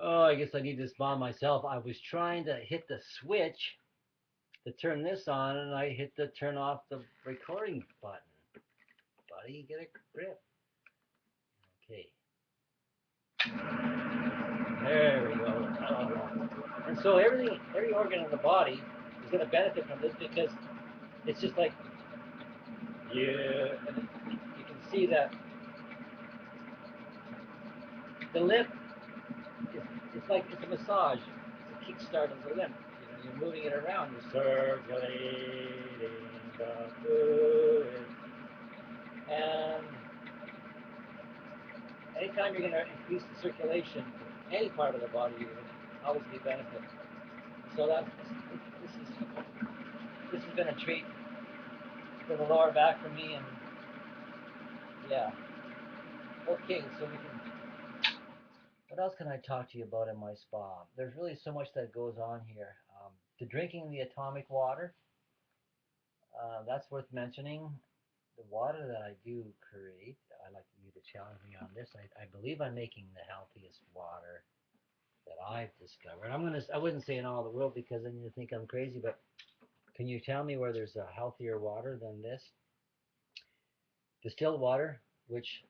Oh, I guess I need to spawn myself. I was trying to hit the switch to turn this on, and I hit the turn off the recording button. Buddy, get a grip. Okay, there we go. Oh. And so every organ in the body is going to benefit from this because it's just like, yeah, and you can see that the lymph is, it's like it's a massage. It's a kickstart of the lymph. You know, you're moving it around, you're circulating the fluid. And anytime you're going to increase the circulation to any part of the body, you're going to obviously benefit. So this has been a treat for the lower back for me, and yeah. Okay, so we can. What else can I talk to you about in my spa? There's really so much that goes on here. The drinking the atomic water, that's worth mentioning. The water that I do create, I'd like you to challenge me on this. I believe I'm making the healthiest water that I've discovered. I wouldn't say in all the world because then you think I'm crazy, but can you tell me where there's a healthier water than this? Distilled water, which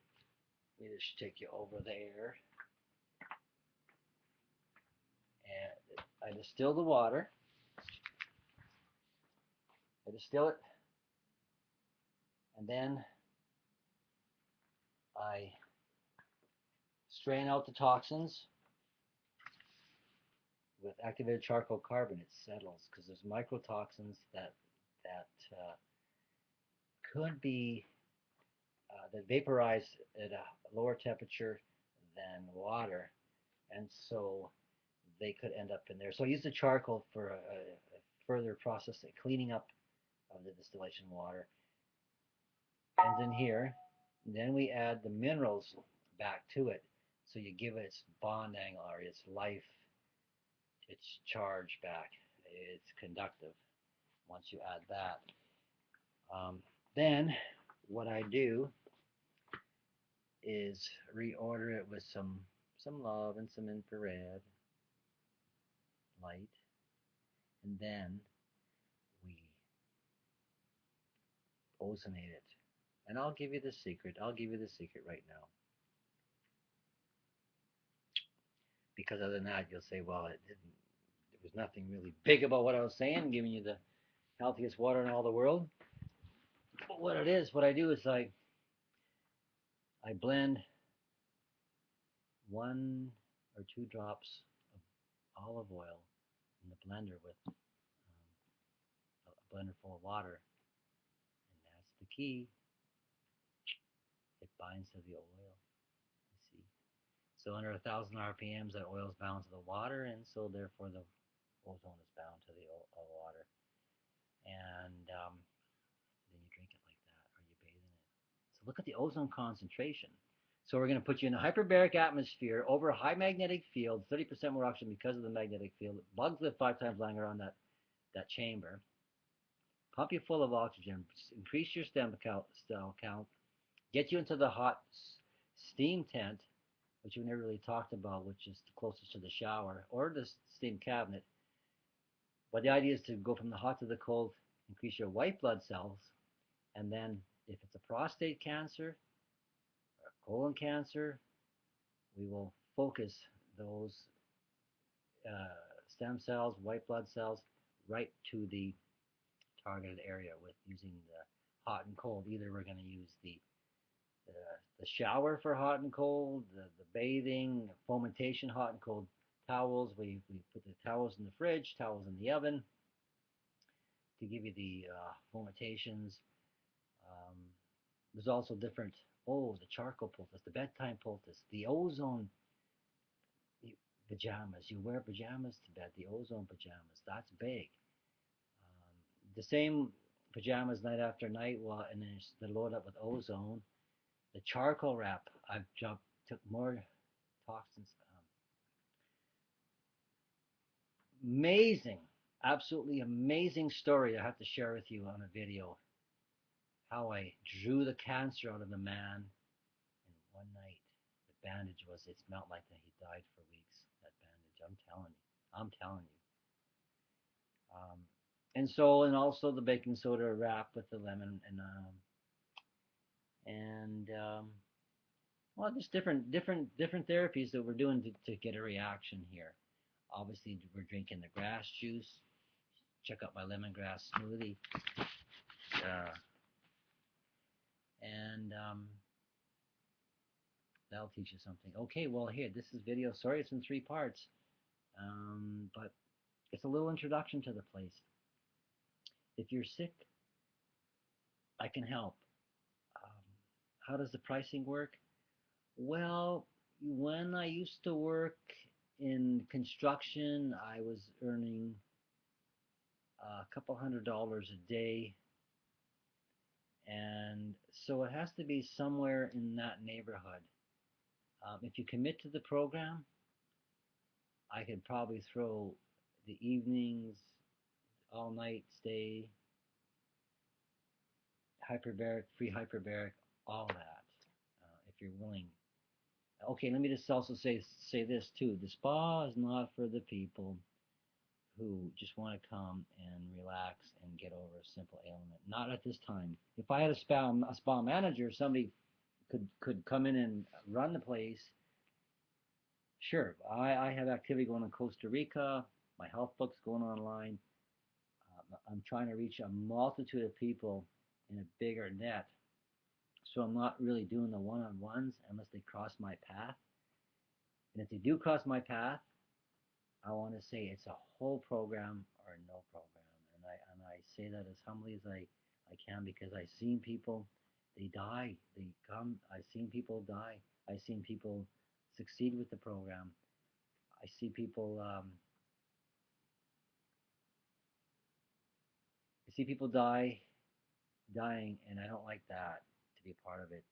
let me just take you over there, and I distill the water. I distill it, and then I strain out the toxins with activated charcoal carbon. It settles because there's microtoxins that could be that vaporize at a lower temperature than water, and so they could end up in there. So I use the charcoal for a further process of cleaning up of the distillation water. And in here, then we add the minerals back to it. So you give it its bond angle or its life, its charge back. It's conductive once you add that. Then what I do is reorder it with some love and some infrared light, and then we ozonate it. And I'll give you the secret. I'll give you the secret right now. Because other than that, you'll say, well, there was nothing really big about what I was saying, giving you the healthiest water in all the world. But what it is, what I do is I blend 1 or 2 drops of olive oil in the blender with a blender full of water. And that's the key. It binds to the oil. You see. So under 1,000 RPMs, that oil is bound to the water, and so therefore the ozone is bound to the water. And then you drink it like that, or you bathe in it. So look at the ozone concentration. So we're going to put you in a hyperbaric atmosphere over a high magnetic field, 30% more oxygen because of the magnetic field. Bugs live 5 times longer on that chamber. Pump you full of oxygen, increase your cell count, get you into the hot steam tent, which we never really talked about, which is the closest to the shower, or the steam cabinet. But the idea is to go from the hot to the cold, increase your white blood cells, and then if it's a prostate cancer or colon cancer, we will focus those stem cells, white blood cells, right to the targeted area with using the hot and cold. Either we're going to use the, the shower for hot and cold, the bathing, fomentation, hot and cold towels. We put the towels in the fridge, towels in the oven to give you the fomentations. Um, there's also different, the charcoal poultice, the bedtime poultice, the ozone pajamas. You wear pajamas to bed, the ozone pajamas. That's big. The same pajamas night after night, well, and then they're loaded up with ozone. The charcoal wrap, took more toxins. Amazing, absolutely amazing story I have to share with you on a video. How I drew the cancer out of the man in one night bandage was, it smelled like that he died for weeks. That bandage, I'm telling you, I'm telling you. And also the baking soda wrapped with the lemon and well, just different therapies that we're doing to get a reaction here. Obviously, we're drinking the grass juice. Check out my lemongrass smoothie, uh, and that'll teach you something. Okay, well here, this is video. Sorry, it's in 3 parts, but it's a little introduction to the place. If you're sick, I can help. Um, how does the pricing work? Well, when I used to work in construction, I was earning a couple $100 a day, and so it has to be somewhere in that neighborhood. If you commit to the program, I could probably throw the evenings, all night stay, hyperbaric, free hyperbaric, all that, if you're willing. Okay, let me just also say this too. The spa is not for the people who just want to come and relax and get over a simple ailment. Not at this time. If I had a spa manager, somebody could come in and run the place. Sure, I have activity going in Costa Rica. My health book's going online. I'm trying to reach a multitude of people in a bigger net. So I'm not really doing the one-on-ones unless they cross my path. And if they do cross my path, I want to say it's a whole program or no program. And I say that as humbly as I can because I've seen people, they die. They come. I've seen people die. I've seen people succeed with the program. I see people. I see people dying, and I don't like that to be a part of it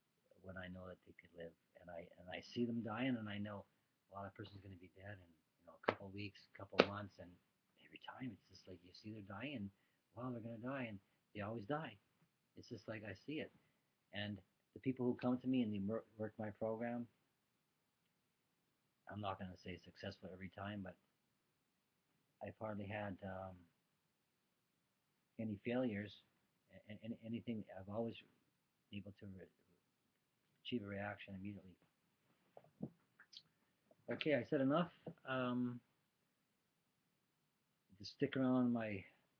when I know that they could live. And I see them dying, and I know, well, that person's going to be dead in a couple of weeks, couple of months, and every time it's just like you see they're dying. Well, they're going to die, and they always die. It's just like I see it. And the people who come to me and they work my program, I'm not going to say successful every time, but I've hardly had any failures, and anything. I've always been able to achieve a reaction immediately. Okay, I said enough. Um, just stick around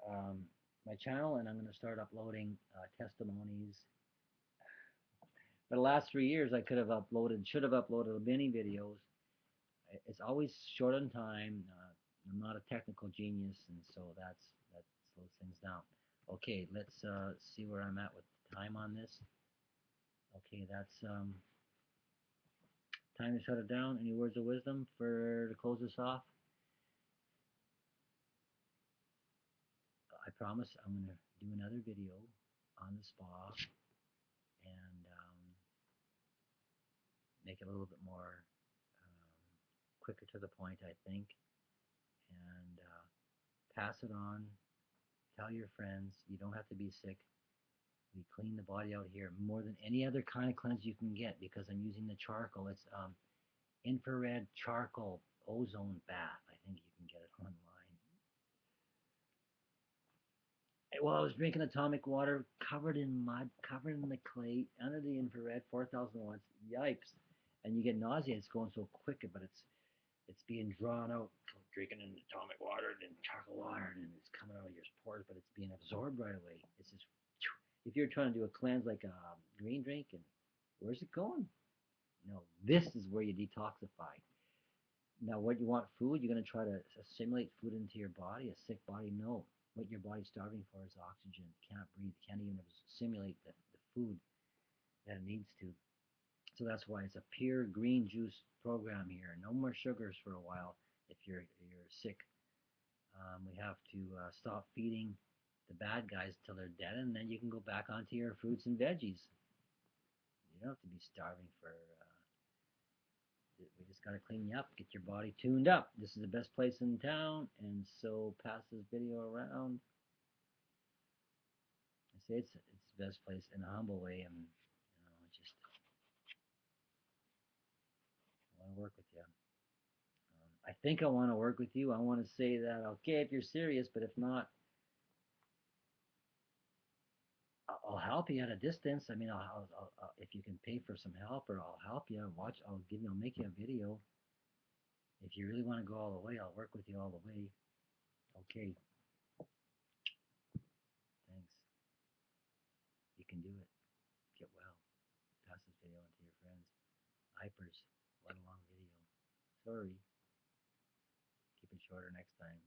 um, my channel, and I'm going to start uploading testimonies. For the last 3 years, I should have uploaded many videos. It's always short on time. I'm not a technical genius, and so that slows things down. Okay, let's see where I'm at with time on this. Okay, that's time to shut it down. Any words of wisdom to close this off? I promise I'm going to do another video on the spa and make it a little bit more quicker to the point, I think, and pass it on. Tell your friends. You don't have to be sick. We clean the body out here more than any other kind of cleanse you can get because I'm using the charcoal. It's infrared charcoal ozone bath. I think you can get it online. Well, I was drinking atomic water covered in mud, covered in the clay, under the infrared, 4,000 watts. Yipes! And you get nausea. It's going so quick, but it's being drawn out. Drinking in atomic water and charcoal water, and it's coming out of your pores, but it's being absorbed right away. It's just if you're trying to do a cleanse like a green drink, and where's it going? No, this is where you detoxify. Now, what you want food, you're going to try to assimilate food into your body. A sick body, no. What your body's starving for is oxygen. It can't breathe. It can't even assimilate the food that it needs to. So that's why it's a pure green juice program here. No more sugars for a while if you're sick. We have to stop feeding the bad guys till they're dead, and then you can go back onto your fruits and veggies. You don't have to be starving for we just got to clean you up, get your body tuned up. This is the best place in town, and so pass this video around. I say it's the best place in a humble way, and just work with you. I think I want to work with you. I want to say that, okay, if you're serious, but if not, I'll help you at a distance. I mean, if you can pay for some help, or I'll help you. I'll make you a video. If you really want to go all the way, I'll work with you all the way. Okay, thanks. You can do it. Get well. Pass this video on to your friends. Hypers, let alone video. Sorry. Keep it shorter next time.